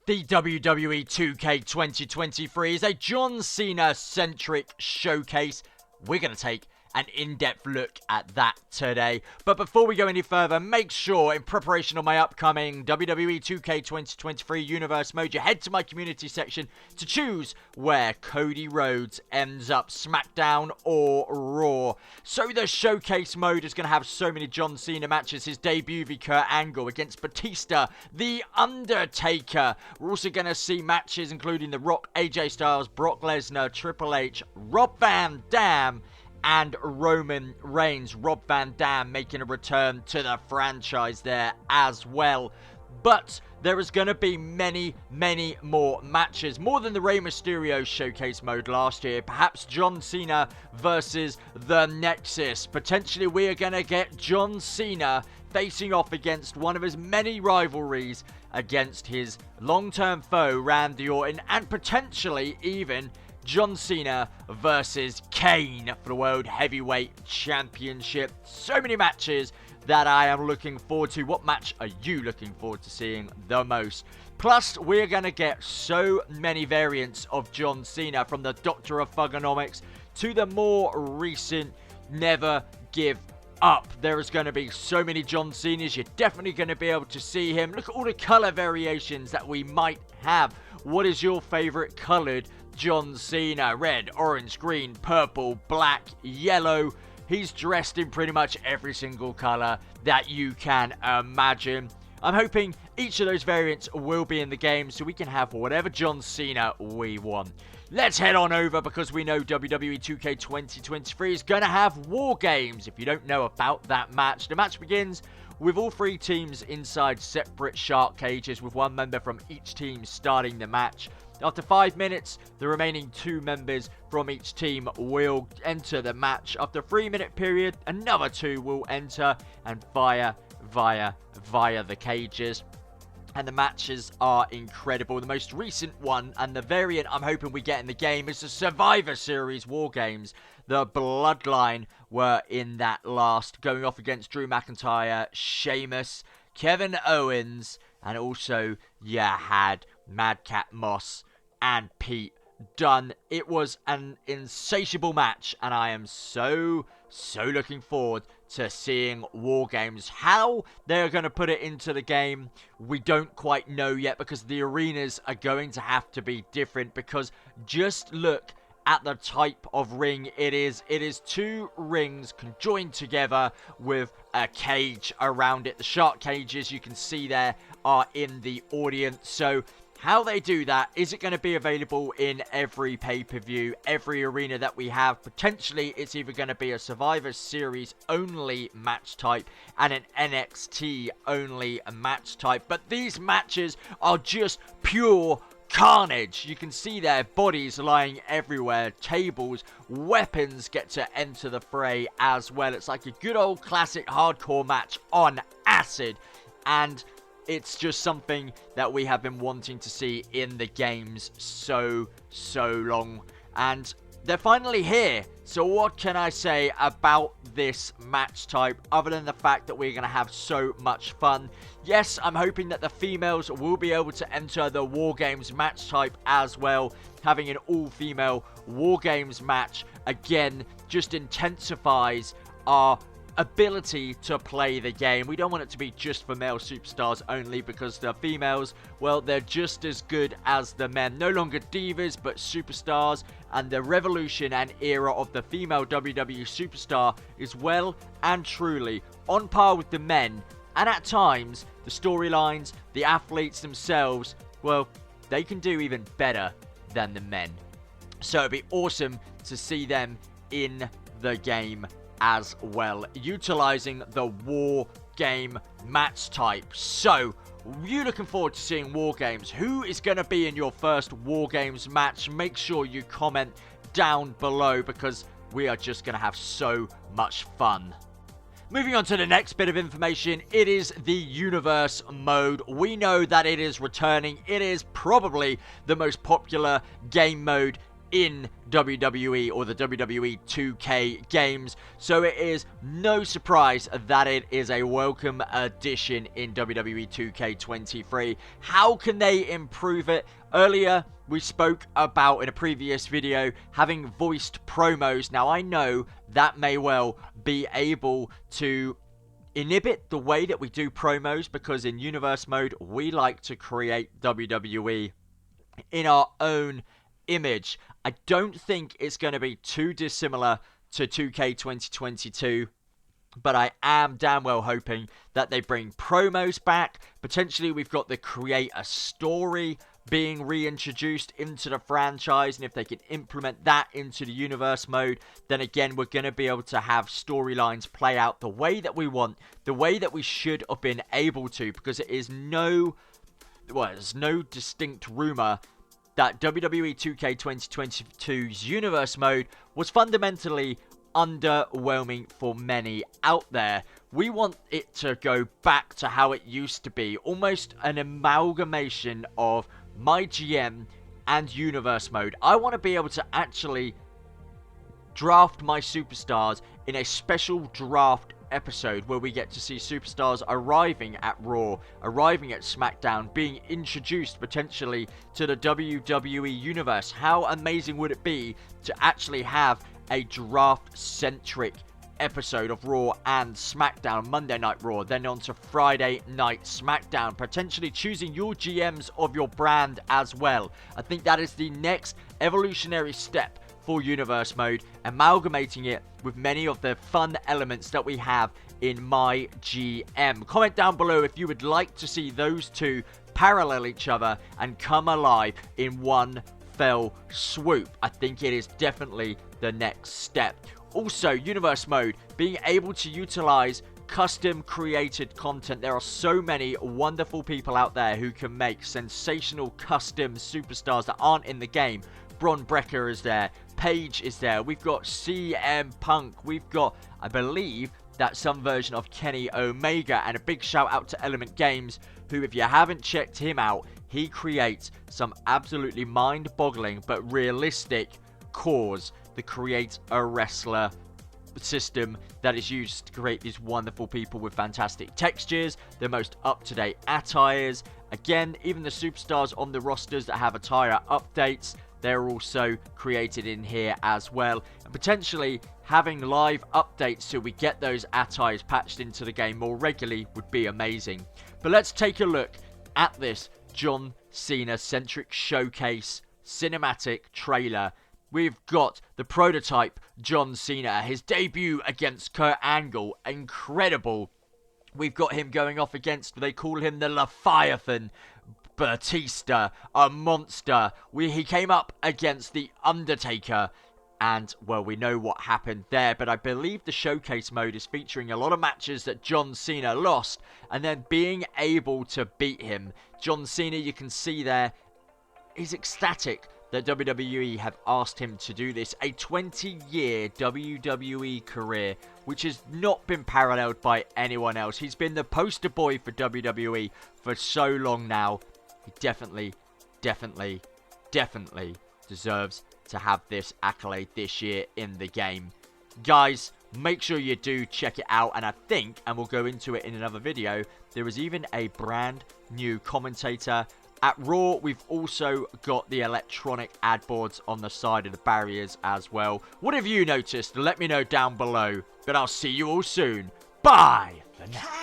The WWE 2K23 is a John Cena-centric showcase. We're going to take an in-depth look at that today. But before we go any further, make sure, in preparation of my upcoming WWE 2K23 Universe mode, you head to my community section to choose where Cody Rhodes ends up, SmackDown or Raw. So the showcase mode is going to have so many John Cena matches. His debut v Kurt Angle against Batista, The Undertaker. We're also going to see matches including The Rock, AJ Styles, Brock Lesnar, Triple H, Rob Van Dam, and Roman Reigns. Rob Van Dam making a return to the franchise there as well. But there is going to be many more matches. More than the Rey Mysterio showcase mode last year. Perhaps John Cena versus the Nexus. Potentially we are going to get John Cena facing off against one of his many rivalries against his long-term foe Randy Orton. And potentially even John Cena versus Kane for the World Heavyweight Championship. So many matches that I am looking forward to. What match are you looking forward to seeing the most? Plus, we're going to get so many variants of John Cena, from the Doctor of Thugonomics to the more recent Never Give Up. There is going to be so many John Cenas. You're definitely going to be able to see him. Look at all the color variations that we might have. What is your favorite colored John Cena? Red, orange, green, purple, black, yellow. He's dressed in pretty much every single color that you can imagine. I'm hoping each of those variants will be in the game so we can have whatever John Cena we want. Let's head on over, because we know WWE 2K23 is going to have War Games. If you don't know about that match, the match begins with all three teams inside separate shark cages, with one member from each team starting the match. After 5 minutes, the remaining 2 members from each team will enter the match. After a 3-minute period, another 2 will enter and fire via the cages. And the matches are incredible. The most recent one, and the variant I'm hoping we get in the game, is the Survivor Series War Games. The Bloodline were in that last, going off against Drew McIntyre, Sheamus, Kevin Owens, and also you had Madcap Moss and Pete Dunne. It was an insatiable match, and I am so looking forward to seeing War Games. How they're going to put it into the game, we don't quite know yet, because the arenas are going to have to be different, because just look at the type of ring it is. It is 2 rings conjoined together with a cage around it. The shark cages you can see there are in the audience. So how they do that, is it going to be available in every pay-per-view, every arena that we have? Potentially, it's either going to be a Survivor Series only match type and an NXT only match type. But these matches are just pure carnage. You can see their bodies lying everywhere. Tables, weapons get to enter the fray as well. It's like a good old classic hardcore match on acid. And it's just something that we have been wanting to see in the games so long. And they're finally here. So what can I say about this match type, other than the fact that we're going to have so much fun? Yes, I'm hoping that the females will be able to enter the War Games match type as well. Having an all-female War Games match, again, just intensifies our ability to play the game. We don't want it to be just for male superstars only, because the females, well, they're just as good as the men. No longer divas, but superstars. And the revolution and era of the female WWE superstar is well and truly on par with the men. And at times, the storylines, the athletes themselves, well, they can do even better than the men. So it'd be awesome to see them in the game as well, utilizing the War Game match type. So, you looking forward to seeing War Games? Who is going to be in your first War Games match? Make sure you comment down below, because we are just going to have so much fun. Moving on to the next bit of information, it is the Universe mode. We know that it is returning. It is probably the most popular game mode in WWE or the WWE 2K games, so it is no surprise that it is a welcome addition in WWE 2K23. How can they improve it? Earlier, we spoke about, in a previous video, having voiced promos. Now, I know that may well be able to inhibit the way that we do promos, because in Universe Mode, we like to create WWE in our own image. I don't think it's going to be too dissimilar to 2K 2022, but I am damn well hoping that they bring promos back. Potentially, we've got the create a story being reintroduced into the franchise, and if they can implement that into the Universe Mode, then again, we're going to be able to have storylines play out the way that we want, the way that we should have been able to, because it is there's no distinct rumor that WWE 2K 2022's Universe Mode was fundamentally underwhelming for many out there. We want it to go back to how it used to be, almost an amalgamation of My GM and Universe Mode. I want to be able to actually draft my superstars in a special draft episode where we get to see superstars arriving at Raw, arriving at SmackDown, being introduced potentially to the WWE Universe. How amazing would it be to actually have a draft-centric episode of Raw and SmackDown, Monday Night Raw, then on to Friday Night SmackDown, potentially choosing your GMs of your brand as well. I think that is the next evolutionary step for Universe Mode, amalgamating it with many of the fun elements that we have in My GM. Comment down below if you would like to see those two parallel each other and come alive in one fell swoop. I think it is definitely the next step. Also, Universe Mode, being able to utilize custom created content. There are so many wonderful people out there who can make sensational custom superstars that aren't in the game. Bron Breakker is there, Paige is there, we've got CM Punk, we've got, I believe, that some version of Kenny Omega, and a big shout out to Element Games, who, if you haven't checked him out, he creates some absolutely mind-boggling but realistic cores, the Create a Wrestler system that is used to create these wonderful people with fantastic textures, the most up-to-date attires. Again, even the superstars on the rosters that have attire updates, they're also created in here as well. And potentially having live updates so we get those attires patched into the game more regularly would be amazing. But let's take a look at this John Cena centric showcase cinematic trailer. We've got the prototype John Cena, his debut against Kurt Angle, incredible. We've got him going off against, they call him the Leviathan, Batista, a monster. He came up against the Undertaker, and, well, we know what happened there, but I believe the showcase mode is featuring a lot of matches that John Cena lost, and then being able to beat him. John Cena, you can see there, is ecstatic that WWE have asked him to do this. A 20-year WWE career, which has not been paralleled by anyone else. He's been the poster boy for WWE for so long now. He definitely deserves to have this accolade this year in the game. Guys, make sure you do check it out, and I think, and we'll go into it in another video, there is even a brand new commentator. At Raw, we've also got the electronic ad boards on the side of the barriers as well. What have you noticed? Let me know down below. But I'll see you all soon. Bye for now.